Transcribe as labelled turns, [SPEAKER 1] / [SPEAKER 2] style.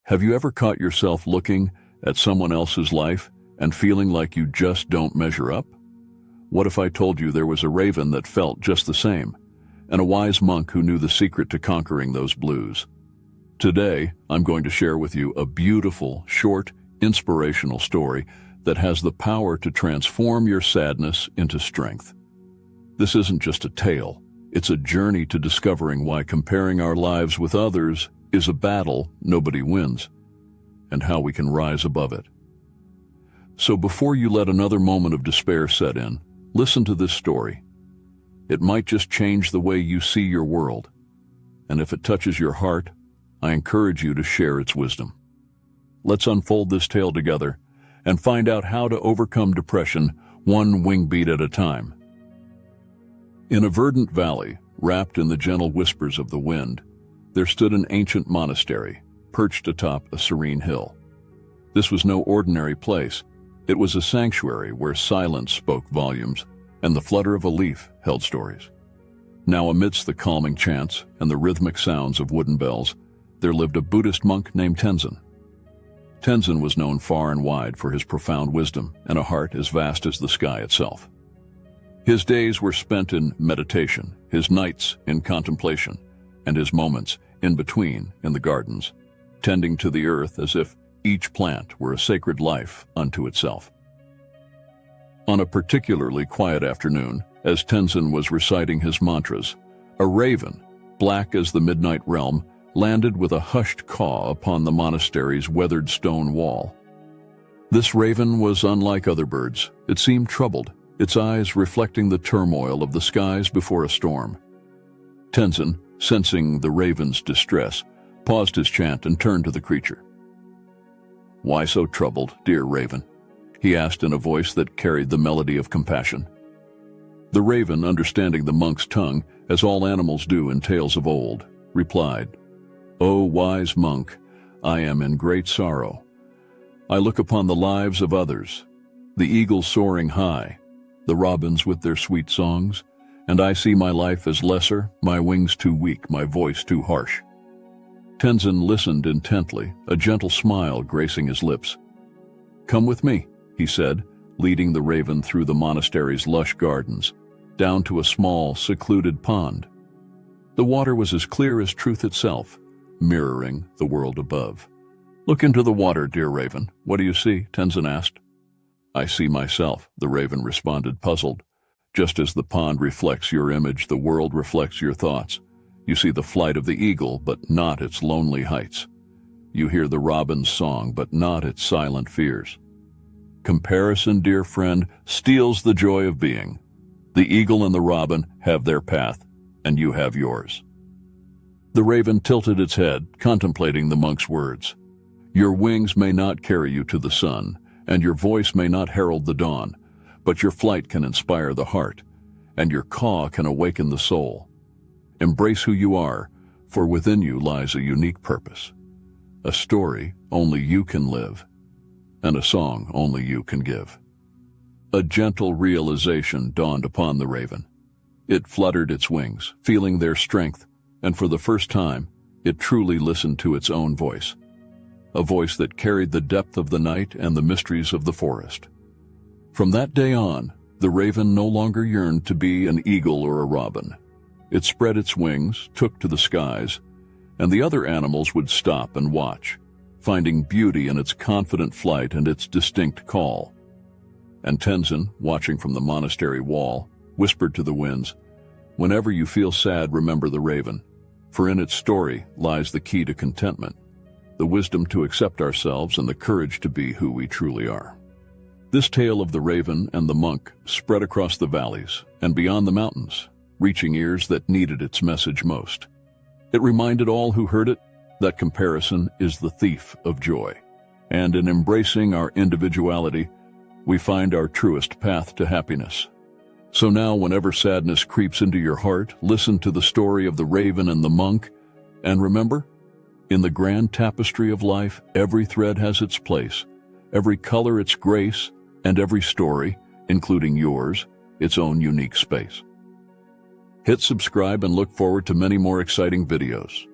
[SPEAKER 1] Have you ever caught yourself looking at someone else's life and feeling like you just don't measure up? What if I told you there was a raven that felt just the same, and a wise monk who knew the secret to conquering those blues? Today, I'm going to share with you a beautiful, short, inspirational story that has the power to transform your sadness into strength. This isn't just a tale, it's a journey to discovering why comparing our lives with others is a battle nobody wins, and how we can rise above it. So before you let another moment of despair set in, listen to this story. It might just change the way you see your world, and if it touches your heart, I encourage you to share its wisdom. Let's unfold this tale together and find out how to overcome depression one wingbeat at a time. In a verdant valley, wrapped in the gentle whispers of the wind, there stood an ancient monastery, perched atop a serene hill. This was no ordinary place. It was a sanctuary where silence spoke volumes, and the flutter of a leaf held stories. Now, amidst the calming chants and the rhythmic sounds of wooden bells, there lived a Buddhist monk named Tenzin. Tenzin was known far and wide for his profound wisdom and a heart as vast as the sky itself. His days were spent in meditation, his nights in contemplation, and his moments in between in the gardens, tending to the earth as if each plant were a sacred life unto itself. On a particularly quiet afternoon, as Tenzin was reciting his mantras, a raven, black as the midnight realm, landed with a hushed caw upon the monastery's weathered stone wall. This raven was unlike other birds. It seemed troubled, its eyes reflecting the turmoil of the skies before a storm. Tenzin, sensing the raven's distress, paused his chant and turned to the creature. "Why so troubled, dear raven?" he asked in a voice that carried the melody of compassion. The raven, understanding the monk's tongue, as all animals do in tales of old, replied, "O wise monk, I am in great sorrow. I look upon the lives of others, the eagles soaring high, the robins with their sweet songs, and I see my life as lesser, my wings too weak, my voice too harsh." Tenzin listened intently, a gentle smile gracing his lips. "Come with me," he said, leading the raven through the monastery's lush gardens, down to a small, secluded pond. The water was as clear as truth itself, mirroring the world above. "Look into the water, dear raven. What do you see?" Tenzin asked. "I see myself," the raven responded, puzzled. "Just as the pond reflects your image, the world reflects your thoughts. You see the flight of the eagle, but not its lonely heights. You hear the robin's song, but not its silent fears. Comparison, dear friend, steals the joy of being. The eagle and the robin have their path, and you have yours." The raven tilted its head, contemplating the monk's words. "Your wings may not carry you to the sun, and your voice may not herald the dawn, but your flight can inspire the heart, and your caw can awaken the soul. Embrace who you are, for within you lies a unique purpose, a story only you can live, and a song only you can give." A gentle realization dawned upon the raven. It fluttered its wings, feeling their strength, and for the first time, it truly listened to its own voice, a voice that carried the depth of the night and the mysteries of the forest. From that day on, the raven no longer yearned to be an eagle or a robin. It spread its wings, took to the skies, and the other animals would stop and watch, finding beauty in its confident flight and its distinct call. And Tenzin, watching from the monastery wall, whispered to the winds, "Whenever you feel sad, remember the raven, for in its story lies the key to contentment, the wisdom to accept ourselves and the courage to be who we truly are." This tale of the raven and the monk spread across the valleys and beyond the mountains, reaching ears that needed its message most. It reminded all who heard it that comparison is the thief of joy, and in embracing our individuality, we find our truest path to happiness. So now, whenever sadness creeps into your heart, listen to the story of the raven and the monk, and remember, in the grand tapestry of life, every thread has its place, every color its grace, and every story, including yours, its own unique space. Hit subscribe and look forward to many more exciting videos.